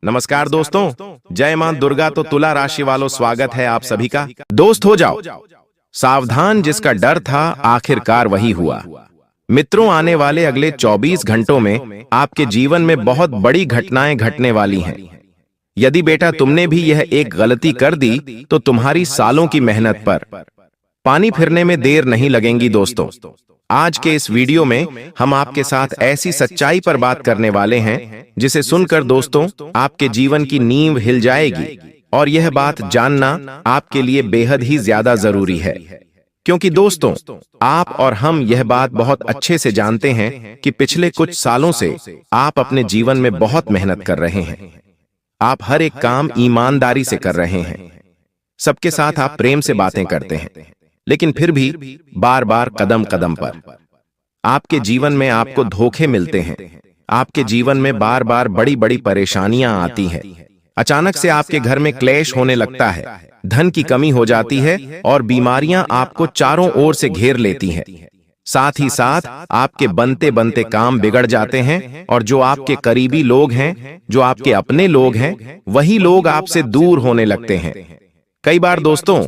नमस्कार दोस्तों, जय मां दुर्गा। तो तुला राशि वालों, स्वागत है आप सभी का। दोस्त हो जाओ सावधान, जिसका डर था आखिरकार वही हुआ। मित्रों, आने वाले अगले 24 घंटों में आपके जीवन में बहुत बड़ी घटनाएं घटने वाली हैं। यदि बेटा तुमने भी यह एक गलती कर दी तो तुम्हारी सालों की मेहनत पर पानी फिरने में देर नहीं लगेगी। दोस्तों, आज के इस वीडियो में हम आपके साथ ऐसी सच्चाई पर बात करने वाले हैं जिसे सुनकर दोस्तों आपके जीवन की नींव हिल जाएगी। और यह बात जानना आपके लिए बेहद ही ज्यादा जरूरी है, क्योंकि दोस्तों आप और हम यह बात बहुत अच्छे से जानते हैं कि पिछले कुछ सालों से आप अपने जीवन में बहुत मेहनत कर रहे हैं। आप हर एक काम ईमानदारी से कर रहे हैं। सबके साथ आप प्रेम से बातें करते हैं, लेकिन फिर भी बार बार कदम कदम पर आपके जीवन में आपको धोखे मिलते हैं। आपके जीवन में बार बार बड़ी बड़ी परेशानियां आती हैं। अचानक से आपके घर में क्लेश होने लगता है, धन की कमी हो जाती है और बीमारियां आपको चारों ओर से घेर लेती हैं। साथ ही साथ आपके बनते बनते काम बिगड़ जाते हैं और जो आपके करीबी लोग हैं, जो आपके अपने लोग हैं, वही लोग आपसे दूर होने लगते हैं। कई बार दोस्तों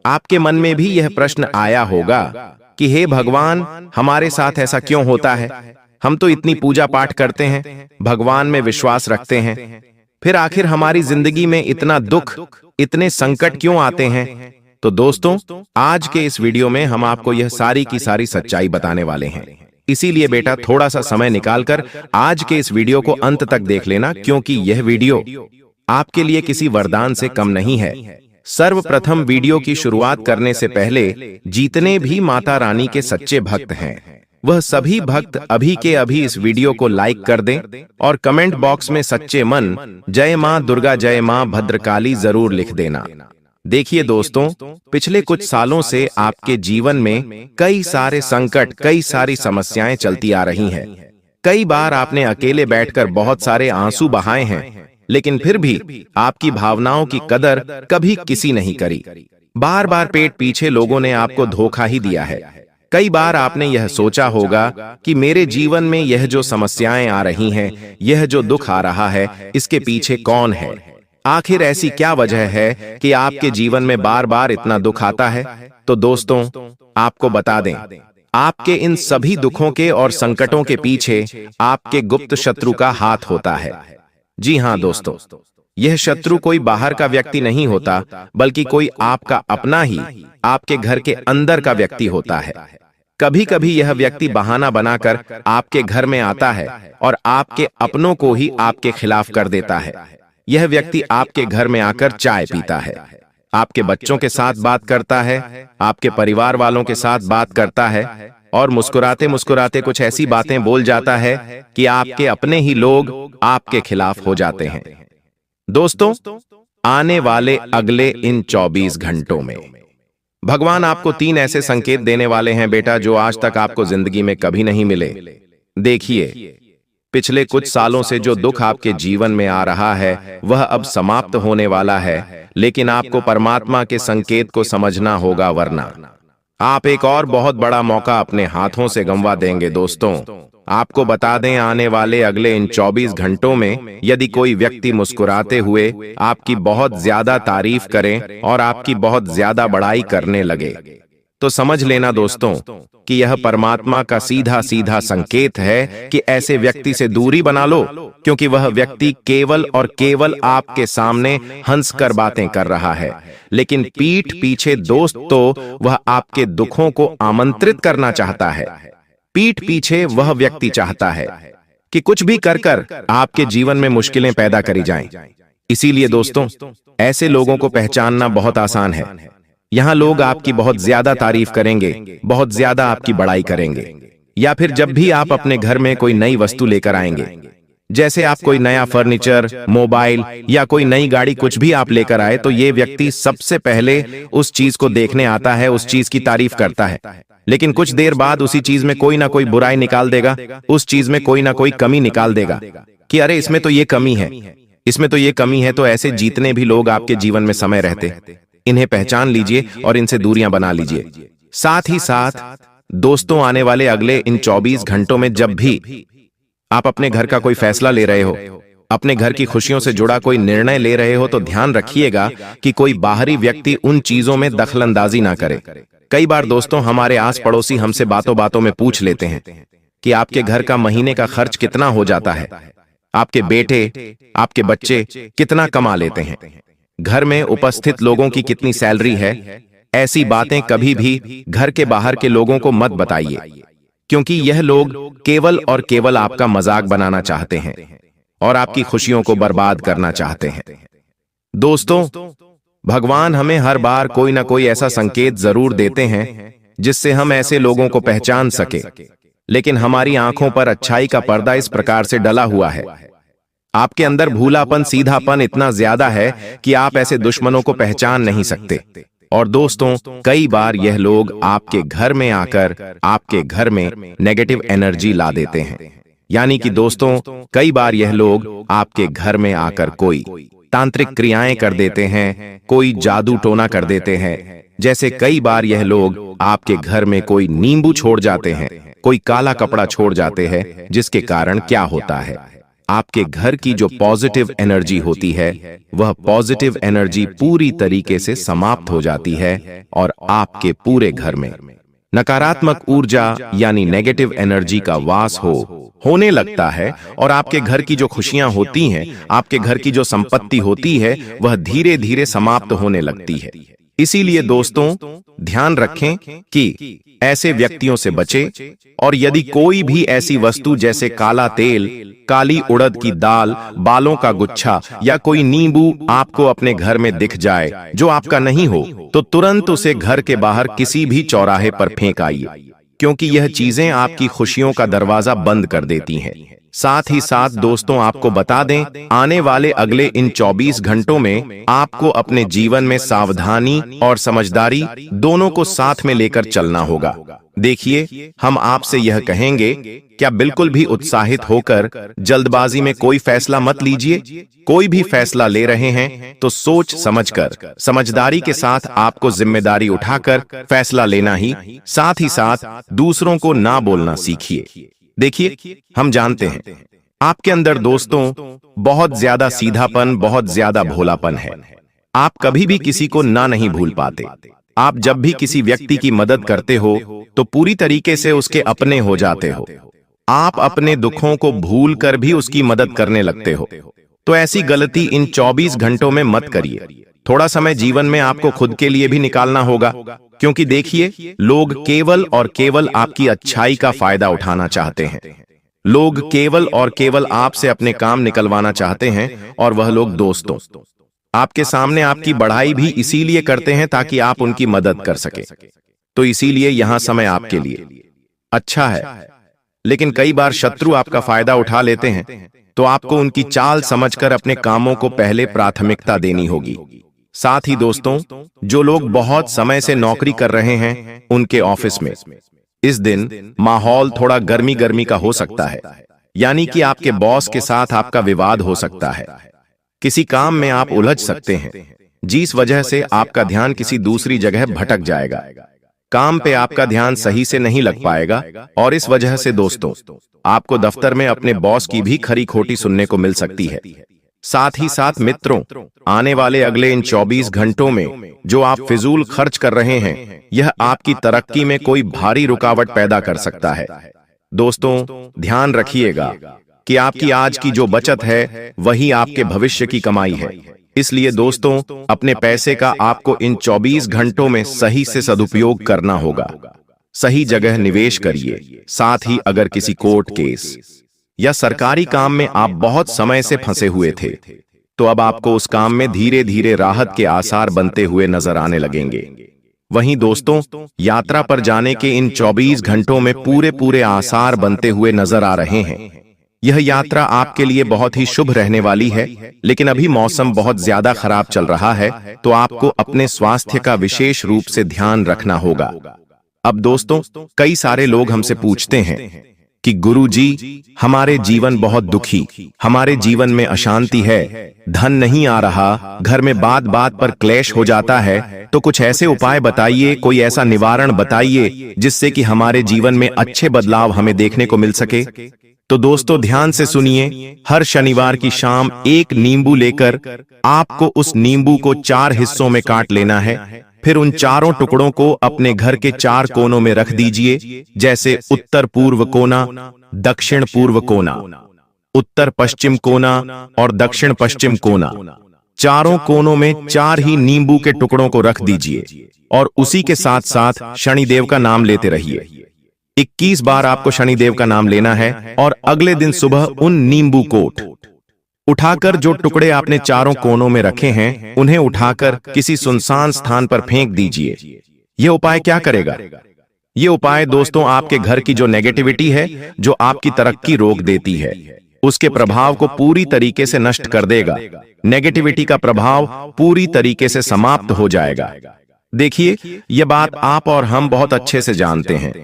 आपके मन में भी यह प्रश्न आया होगा कि हे भगवान, हमारे साथ ऐसा क्यों होता है? हम तो इतनी पूजा पाठ करते हैं, भगवान में विश्वास रखते हैं, फिर आखिर हमारी जिंदगी में इतना दुख, इतने संकट क्यों आते हैं? तो दोस्तों आज के इस वीडियो में हम आपको यह सारी की सारी सच्चाई बताने वाले हैं। इसीलिए बेटा थोड़ा सा समय निकालकर आज के इस वीडियो को अंत तक देख लेना, क्योंकि यह वीडियो आपके लिए किसी वरदान से कम नहीं है। सर्वप्रथम वीडियो की शुरुआत करने से पहले जितने भी माता रानी के सच्चे भक्त हैं, वह सभी भक्त अभी के अभी इस वीडियो को लाइक कर दें और कमेंट बॉक्स में सच्चे मन जय मां दुर्गा, जय मां भद्रकाली जरूर लिख देना। देखिए दोस्तों, पिछले कुछ सालों से आपके जीवन में कई सारे संकट, कई सारी समस्याएं चलती आ रही हैं। कई बार आपने अकेले बैठकर बहुत सारे आंसू बहाए हैं, लेकिन फिर भी आपकी भावनाओं की कदर कभी किसी नहीं करी। बार बार पेट पीछे लोगों ने आपको धोखा ही दिया है। कई बार आपने यह सोचा होगा कि मेरे जीवन में यह जो समस्याएं आ रही हैं, यह जो दुख आ रहा है, इसके पीछे कौन है? आखिर ऐसी क्या वजह है कि आपके जीवन में बार बार इतना दुख आता है? तो दोस्तों आपको बता दें, आपके इन सभी दुखों के और संकटों के पीछे आपके गुप्त शत्रु का हाथ होता है। जी हां दोस्तों, यह शत्रु कोई बाहर का व्यक्ति नहीं होता, बल्कि कोई आपका अपना ही, आपके घर के अंदर का व्यक्ति होता है। कभी कभी यह व्यक्ति बहाना बनाकर आपके घर में आता है और आपके अपनों को ही आपके खिलाफ कर देता है। यह व्यक्ति आपके घर में आकर चाय पीता है, आपके बच्चों के साथ बात करता है, आपके परिवार वालों के साथ बात करता है और मुस्कुराते मुस्कुराते कुछ ऐसी बातें बोल जाता है कि आपके अपने ही लोग आपके खिलाफ हो जाते हैं। दोस्तों, आने वाले अगले इन 24 घंटों में भगवान आपको 3 ऐसे संकेत देने वाले हैं बेटा, जो आज तक आपको जिंदगी में कभी नहीं मिले। देखिए, पिछले कुछ सालों से जो दुख आपके जीवन में आ रहा है वह अब समाप्त होने वाला है, लेकिन आपको परमात्मा के संकेत को समझना होगा, वरना आप एक और बहुत बड़ा मौका अपने हाथों से गंवा देंगे। दोस्तों आपको बता दें, आने वाले अगले इन 24 घंटों में यदि कोई व्यक्ति मुस्कुराते हुए आपकी बहुत ज्यादा तारीफ करे और आपकी बहुत ज्यादा बड़ाई करने लगे, तो समझ लेना दोस्तों कि यह परमात्मा का सीधा सीधा संकेत है कि ऐसे व्यक्ति से दूरी बना लो, क्योंकि वह व्यक्ति केवल और केवल आपके सामने हंसकर बातें कर रहा है, लेकिन पीठ पीछे दोस्त तो वह आपके दुखों को आमंत्रित करना चाहता है। पीठ पीछे वह व्यक्ति चाहता है कि कुछ भी कर कर आपके जीवन में मुश्किलें पैदा करी जाएं। इसीलिए दोस्तों ऐसे लोगों को पहचानना बहुत आसान है। यहाँ लोग आपकी बहुत ज्यादा तारीफ करेंगे, बहुत ज्यादा आपकी बड़ाई करेंगे, या फिर जब भी आप अपने घर में कोई नई वस्तु लेकर आएंगे, जैसे आप कोई नया फर्नीचर, मोबाइल या कोई नई गाड़ी, कुछ भी आप लेकर आए, तो ये व्यक्ति सबसे पहले उस चीज को देखने आता है, उस चीज की तारीफ करता है, लेकिन कुछ देर बाद उसी चीज में कोई ना कोई बुराई निकाल देगा, उस चीज में कोई ना कोई कमी निकाल देगा कि अरे इसमें तो ये कमी है, इसमें तो ये कमी है। तो ऐसे जितने भी लोग आपके जीवन में समय रहते, इन्हें पहचान लीजिए और इनसे दूरियां बना लीजिए। साथ ही साथ दोस्तों आने वाले अगले इन 24 घंटों में जब भी आप अपने घर का कोई फैसला ले रहे हो, अपने घर की खुशियों से जुड़ा कोई निर्णय ले रहे हो तो ध्यान रखिएगा कि कोई बाहरी व्यक्ति उन चीजों में दखलंदाजी ना करे। कई बार दोस्तों हमारे आस पड़ोसी हमसे बातों बातों में पूछ लेते हैं कि आपके घर का महीने का खर्च कितना हो जाता है, आपके बेटे, आपके बच्चे कितना कमा लेते हैं, घर में उपस्थित लोगों की कितनी सैलरी है। ऐसी बातें कभी भी घर के बाहर के लोगों को मत बताइए, क्योंकि यह लोग केवल और केवल आपका मजाक बनाना चाहते हैं और आपकी खुशियों को बर्बाद करना चाहते हैं। दोस्तों, भगवान हमें हर बार कोई ना कोई ऐसा संकेत जरूर देते हैं जिससे हम ऐसे लोगों को पहचान सके, लेकिन हमारी आंखों पर अच्छाई का पर्दा इस प्रकार से डला हुआ है। आपके अंदर भूलापन, सीधापन इतना ज्यादा है कि आप ऐसे दुश्मनों को पहचान नहीं सकते। और दोस्तों, कई बार यह लोग आपके घर में आकर आपके घर में नेगेटिव एनर्जी ला देते हैं। यानी कि दोस्तों, कई बार यह लोग आपके घर में आकर कोई तांत्रिक क्रियाएं कर देते हैं, कोई जादू टोना कर देते हैं। जैसे कई बार यह लोग आपके घर में कोई नींबू छोड़ जाते हैं, कोई काला कपड़ा छोड़ जाते हैं, जिसके कारण क्या होता है, आपके घर की जो पॉजिटिव एनर्जी होती है वह पॉजिटिव एनर्जी पूरी तरीके से समाप्त हो जाती है और आपके पूरे घर में नकारात्मक ऊर्जा यानी नेगेटिव एनर्जी का वास होने लगता है और आपके घर की जो खुशियां होती हैं, आपके घर की जो संपत्ति होती है, वह धीरे धीरे समाप्त होने लगती है। इसीलिए दोस्तों, ध्यान रखें कि ऐसे व्यक्तियों से बचें और यदि कोई भी ऐसी वस्तु जैसे काला तेल, काली उड़द की दाल, बालों का गुच्छा या कोई नींबू आपको अपने घर में दिख जाए जो आपका नहीं हो, तो तुरंत उसे घर के बाहर किसी भी चौराहे पर फेंक आइए, क्योंकि यह चीजें आपकी खुशियों का दरवाजा बंद कर देती हैं। साथ ही साथ दोस्तों, आपको बता दें, आने वाले अगले इन 24 घंटों में आपको अपने जीवन में सावधानी और समझदारी दोनों को साथ में लेकर चलना होगा। देखिए, हम आपसे यह कहेंगे, क्या बिल्कुल भी उत्साहित होकर जल्दबाजी में कोई फैसला मत लीजिए। कोई भी फैसला ले रहे हैं तो सोच समझकर, समझदारी के साथ आपको जिम्मेदारी उठाकर फैसला लेना ही, साथ ही साथ दूसरों को ना बोलना सीखिए। देखिए, हम जानते हैं आपके अंदर दोस्तों बहुत ज्यादा सीधापन, बहुत ज्यादा भोलापन है। आप कभी भी किसी को ना नहीं भूल पाते। आप जब भी किसी व्यक्ति की मदद करते हो तो पूरी तरीके से उसके अपने हो जाते हो। आप अपने दुखों को भूल कर भी उसकी मदद करने लगते हो। तो ऐसी गलती इन 24 घंटों में मत करिए। थोड़ा समय जीवन में आपको खुद के लिए भी निकालना होगा, क्योंकि देखिए, लोग केवल और केवल आपकी अच्छाई का फायदा उठाना चाहते हैं। लोग केवल और केवल आपसे अपने काम निकलवाना चाहते हैं और वह लोग दोस्तों आपके सामने आपकी बढ़ाई भी इसीलिए करते हैं ताकि आप उनकी मदद कर सके। तो इसीलिए यहां समय आपके लिए अच्छा है, लेकिन कई बार शत्रु आपका फायदा उठा लेते हैं, तो आपको उनकी चाल समझकर अपने कामों को पहले प्राथमिकता देनी होगी। साथ ही दोस्तों, जो लोग बहुत समय से नौकरी कर रहे हैं, उनके ऑफिस में इस दिन माहौल थोड़ा गर्मी गर्मी का हो सकता है। यानी कि आपके बॉस के साथ आपका विवाद हो सकता है, किसी काम में आप उलझ सकते हैं, जिस वजह से आपका ध्यान किसी दूसरी जगह भटक जाएगा। काम पे आपका ध्यान सही से नहीं लग पाएगा और इस वजह से दोस्तों, आपको दफ्तर में अपने बॉस की भी खरी खोटी सुनने को मिल सकती है। साथ ही साथ मित्रों, आने वाले अगले इन 24 घंटों में जो आप फिजूल खर्च कर रहे हैं, यह आपकी तरक्की में कोई भारी रुकावट पैदा कर सकता है। दोस्तों, ध्यान रखिएगा कि आपकी आज की जो बचत है वही आपके भविष्य की कमाई है। इसलिए दोस्तों, अपने पैसे का आपको इन 24 घंटों में सही से सदुपयोग करना होगा। सही जगह निवेश करिए। साथ ही अगर किसी कोर्ट केस या सरकारी काम में आप बहुत समय से फंसे हुए थे, तो अब आपको उस काम में धीरे धीरे राहत के आसार बनते हुए नजर आने लगेंगे। वहीं दोस्तों, यात्रा पर जाने के इन 24 घंटों में पूरे आसार बनते हुए नजर आ रहे हैं। यह यात्रा आपके लिए बहुत ही शुभ रहने वाली है, लेकिन अभी मौसम बहुत ज्यादा खराब चल रहा है, तो आपको अपने स्वास्थ्य का विशेष रूप से ध्यान रखना होगा। अब दोस्तों, कई सारे लोग हमसे पूछते हैं कि गुरुजी, हमारे जीवन बहुत दुखी, हमारे जीवन में अशांति है, धन नहीं आ रहा, घर में बात बात पर क्लेश हो जाता है, तो कुछ ऐसे उपाय बताइए, कोई ऐसा निवारण बताइए जिससे कि हमारे जीवन में अच्छे बदलाव हमें देखने को मिल सके। तो दोस्तों ध्यान से सुनिए, हर शनिवार की शाम एक नींबू लेकर आपको उस नींबू को 4 हिस्सों में काट लेना है। फिर उन चारों टुकड़ों को अपने घर के 4 कोनों में रख दीजिए, जैसे उत्तर पूर्व कोना, दक्षिण पूर्व कोना, उत्तर पश्चिम कोना और दक्षिण पश्चिम कोना। चारों कोनों में 4 ही नींबू के टुकड़ों को रख दीजिए और उसी के साथ साथ शनिदेव का नाम लेते रहिए। 21 बार आपको शनिदेव का नाम लेना है और अगले दिन सुबह उन नींबू को उठाकर जो टुकड़े आपने चारों कोनों में रखे हैं उन्हें उठाकर किसी सुनसान स्थान पर फेंक दीजिए। यह उपाय क्या करेगा? यह उपाय दोस्तों आपके घर की जो नेगेटिविटी है, जो आपकी तरक्की रोक देती है, उसके प्रभाव को पूरी तरीके से नष्ट कर देगा। नेगेटिविटी का प्रभाव पूरी तरीके से समाप्त हो जाएगा। देखिए, यह बात आप और हम बहुत अच्छे से जानते हैं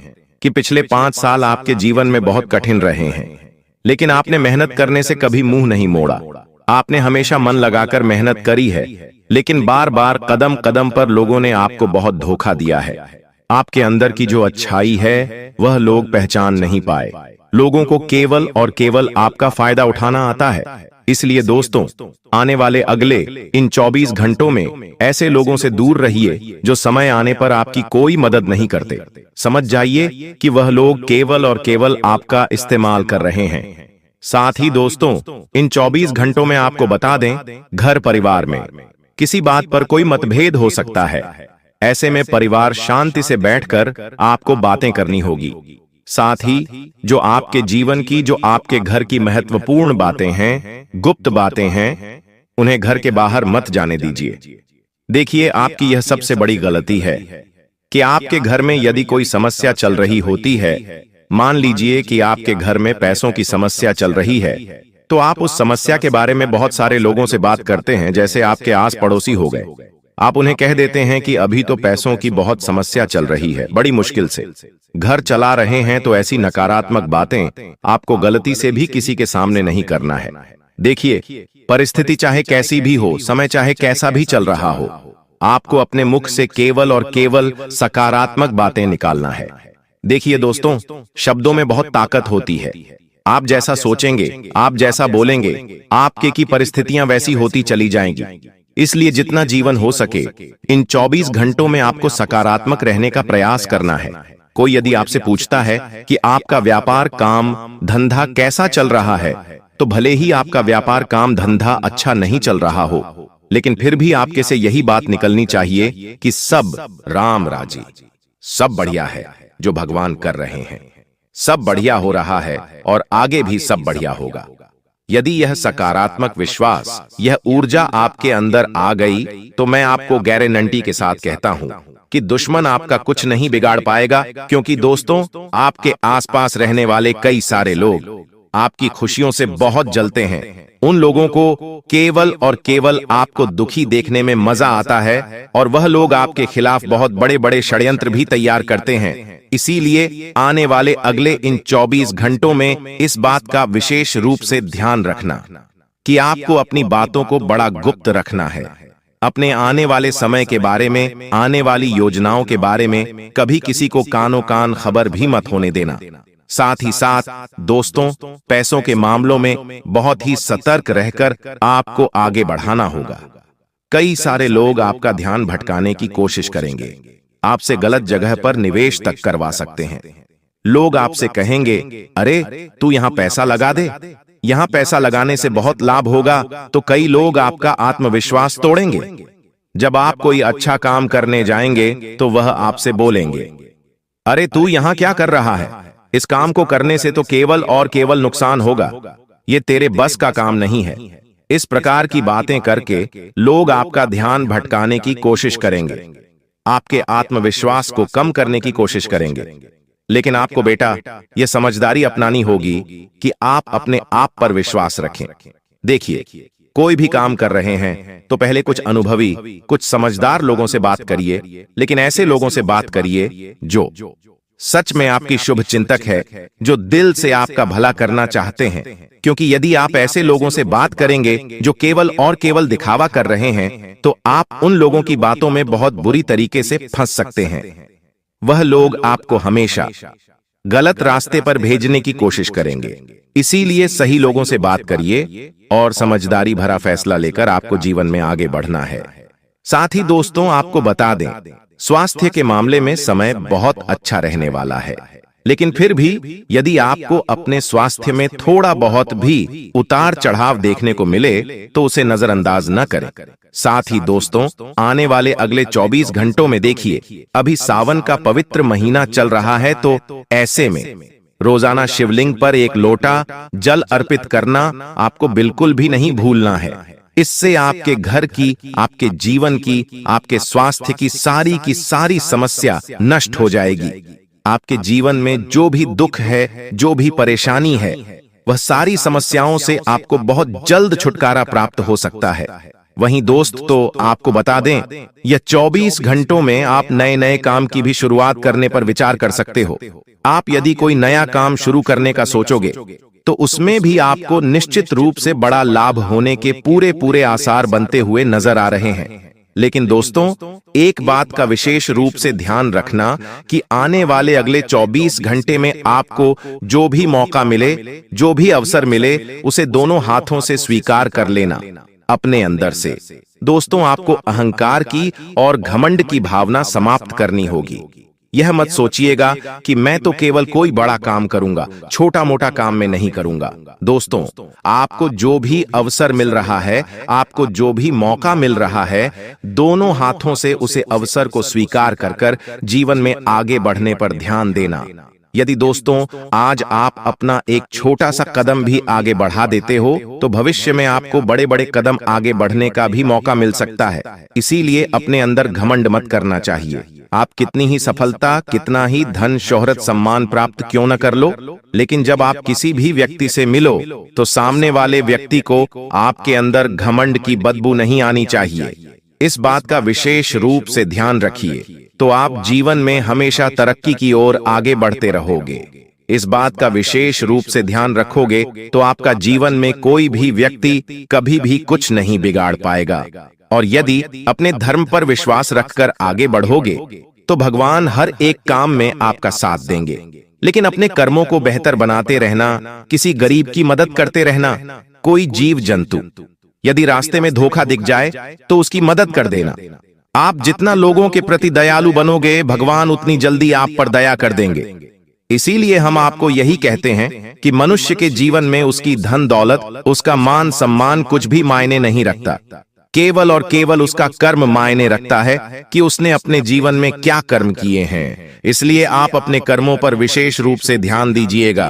कि पिछले 5 साल आपके जीवन में बहुत कठिन रहे हैं, लेकिन आपने मेहनत करने से कभी मुंह नहीं मोड़ा। आपने हमेशा मन लगाकर मेहनत करी है, लेकिन बार बार कदम कदम पर लोगों ने आपको बहुत धोखा दिया है। आपके अंदर की जो अच्छाई है वह लोग पहचान नहीं पाए। लोगों को केवल और केवल आपका फायदा उठाना आता है। इसलिए दोस्तों, आने वाले अगले इन 24 घंटों में ऐसे लोगों से दूर रहिए जो समय आने पर आपकी कोई मदद नहीं करते। समझ जाइए कि वह लोग केवल और केवल आपका इस्तेमाल कर रहे हैं। साथ ही दोस्तों, इन 24 घंटों में आपको बता दें, घर परिवार में किसी बात पर कोई मतभेद हो सकता है। ऐसे में परिवार शांति से बैठकर आपको बातें करनी होगी। साथ ही जो आपके जीवन की, जो आपके घर की महत्वपूर्ण बातें हैं, गुप्त बातें हैं, उन्हें घर के बाहर मत जाने दीजिए। देखिए, आपकी यह सबसे बड़ी गलती है कि आपके घर में यदि कोई समस्या चल रही होती है, मान लीजिए कि आपके घर में पैसों की समस्या चल रही है, तो आप उस समस्या के बारे में बहुत सारे लोगों से बात करते हैं, जैसे आपके आस पड़ोसी हो गए। आप उन्हें कह देते हैं कि अभी तो पैसों की बहुत समस्या चल रही है, बड़ी मुश्किल से घर चला रहे हैं। तो ऐसी नकारात्मक बातें आपको गलती से भी किसी के सामने नहीं करना है। देखिए, परिस्थिति चाहे कैसी भी हो, समय चाहे कैसा भी चल रहा हो, आपको अपने मुख से केवल और केवल सकारात्मक बातें निकालना है। देखिए दोस्तों, शब्दों में बहुत ताकत होती है। आप जैसा सोचेंगे, आप जैसा बोलेंगे, आपके की परिस्थितियां वैसी होती चली जाएंगी। इसलिए जितना जीवन हो सके, इन 24 घंटों में आपको सकारात्मक रहने का प्रयास करना है। कोई यदि आपसे पूछता है कि आपका व्यापार, काम, धंधा कैसा चल रहा है, तो भले ही आपका व्यापार, काम, धंधा अच्छा नहीं चल रहा हो, लेकिन फिर भी आपके से यही बात निकलनी चाहिए कि सब राम राजी, सब बढ़िया है जो भगवान कर रहे हैं, सब बढ़िया हो रहा है और आगे भी सब बढ़िया होगा। यदि यह सकारात्मक विश्वास, यह ऊर्जा आपके अंदर आ गई, तो मैं आपको गारंटी के साथ कहता हूं कि दुश्मन आपका कुछ नहीं बिगाड़ पाएगा। क्योंकि दोस्तों, आपके आसपास रहने वाले कई सारे लोग आपकी खुशियों से बहुत जलते हैं। उन लोगों को केवल और केवल आपको दुखी देखने में मजा आता है और वह लोग आपके खिलाफ बहुत बड़े बड़े षड्यंत्र भी तैयार करते हैं। इसीलिए आने वाले अगले इन 24 घंटों में इस बात का विशेष रूप से ध्यान रखना कि आपको अपनी बातों को बड़ा गुप्त रखना है। अपने आने वाले समय के बारे में, आने वाली योजनाओं के बारे में कभी किसी को कानो कान खबर भी मत होने देना। साथ ही साथ दोस्तों, पैसों के मामलों में बहुत ही सतर्क रहकर आपको आगे बढ़ाना होगा। कई सारे लोग आपका ध्यान भटकाने की कोशिश करेंगे, आपसे गलत जगह पर निवेश तक करवा सकते हैं। लोग आपसे कहेंगे, अरे तू यहां पैसा लगा दे, यहां पैसा लगाने से बहुत लाभ होगा। तो कई लोग आपका आत्मविश्वास तोड़ेंगे। जब आप कोई अच्छा काम करने जाएंगे तो वह आपसे बोलेंगे, अरे तू यहां क्या कर रहा है, इस काम को करने से तो केवल और केवल नुकसान होगा, ये तेरे बस का काम नहीं है। इस प्रकार की बातें करके लोग आपका ध्यान भटकाने की कोशिश करेंगे, आपके आत्मविश्वास को कम करने की कोशिश करेंगे। लेकिन आपको बेटा यह समझदारी अपनानी होगी कि आप अपने आप पर विश्वास रखें। देखिए, कोई भी काम कर रहे हैं तो पहले कुछ अनुभवी, कुछ समझदार लोगों से बात करिए, लेकिन ऐसे लोगों से बात करिए जो सच में आपकी शुभ चिंतक है, जो दिल से आपका भला करना चाहते हैं। क्योंकि यदि आप ऐसे लोगों से बात करेंगे जो केवल और केवल दिखावा कर रहे हैं, तो आप उन लोगों की बातों में बहुत बुरी तरीके से फंस सकते हैं। वह लोग आपको हमेशा गलत रास्ते पर भेजने की कोशिश करेंगे। इसीलिए सही लोगों से बात करिए और समझदारी भरा फैसला लेकर आपको जीवन में आगे बढ़ना है। साथ ही दोस्तों, आपको बता दें, स्वास्थ्य के मामले में समय बहुत अच्छा रहने वाला है, लेकिन फिर भी यदि आपको अपने स्वास्थ्य में थोड़ा बहुत भी उतार चढ़ाव देखने को मिले तो उसे नजरअंदाज न करें। साथ ही दोस्तों, आने वाले अगले 24 घंटों में देखिए, अभी सावन का पवित्र महीना चल रहा है, तो ऐसे में रोजाना शिवलिंग पर एक लोटा जल अर्पित करना आपको बिल्कुल भी नहीं भूलना है। इससे आपके घर की, आपके जीवन की, आपके स्वास्थ्य की सारी समस्या नष्ट हो जाएगी। आपके जीवन में जो भी दुख है, जो भी परेशानी है, वह सारी समस्याओं से आपको बहुत जल्द छुटकारा प्राप्त हो सकता है। वहीं दोस्त, तो आपको बता दें, यह 24 घंटों में आप नए नए काम की भी शुरुआत करने पर विचार कर सकते हो। आप यदि कोई नया काम शुरू करने का सोचोगे तो उसमें भी आपको निश्चित रूप से बड़ा लाभ होने के पूरे आसार बनते हुए नजर आ रहे हैं। लेकिन दोस्तों, एक बात का विशेष रूप से ध्यान रखना कि आने वाले अगले 24 घंटे में आपको जो भी मौका मिले, जो भी अवसर मिले, उसे दोनों हाथों से स्वीकार कर लेना अपने अंदर से। दोस्तों, आपको अहंकार की और घमंड की भावना समाप्त करनी होगी। यह मत सोचिएगा कि मैं तो केवल कोई बड़ा काम करूंगा, छोटा मोटा काम में नहीं करूंगा। दोस्तों, आपको जो भी अवसर मिल रहा है, आपको जो भी मौका मिल रहा है, दोनों हाथों से उसे अवसर को स्वीकार कर जीवन में आगे बढ़ने पर ध्यान देना। यदि दोस्तों आज आप अपना एक छोटा सा कदम भी आगे बढ़ा देते हो तो भविष्य में आपको बड़े बड़े कदम आगे बढ़ने का भी मौका मिल सकता है। इसीलिए अपने अंदर घमंड मत करना चाहिए। आप कितनी ही सफलता, कितना ही धन, शोहरत, सम्मान प्राप्त क्यों न कर लो, लेकिन जब आप किसी भी व्यक्ति से मिलो तो सामने वाले व्यक्ति को आपके अंदर घमंड की बदबू नहीं आनी चाहिए। इस बात का विशेष रूप से ध्यान रखिए, तो आप जीवन में हमेशा तरक्की की ओर आगे बढ़ते रहोगे। इस बात का विशेष रूप से ध्यान रखोगे तो आपका जीवन में कोई भी व्यक्ति कभी भी कुछ नहीं बिगाड़ पाएगा। और यदि अपने धर्म पर विश्वास रखकर आगे बढ़ोगे तो भगवान हर एक काम में आपका साथ देंगे। लेकिन अपने कर्मों को बेहतर बनाते रहना, किसी गरीब की मदद करते रहना, कोई जीव जंतु यदि रास्ते में धोखा दिख जाए तो उसकी मदद कर देना। आप जितना लोगों के प्रति दयालु बनोगे, भगवान उतनी जल्दी आप पर दया कर देंगे। इसीलिए हम आपको यही कहते हैं कि मनुष्य के जीवन में उसकी धन दौलत, उसका मान सम्मान कुछ भी मायने नहीं रखता। केवल और केवल उसका कर्म मायने रखता है कि उसने अपने जीवन में क्या कर्म किए हैं। इसलिए आप अपने कर्मों पर विशेष रूप से ध्यान दीजिएगा।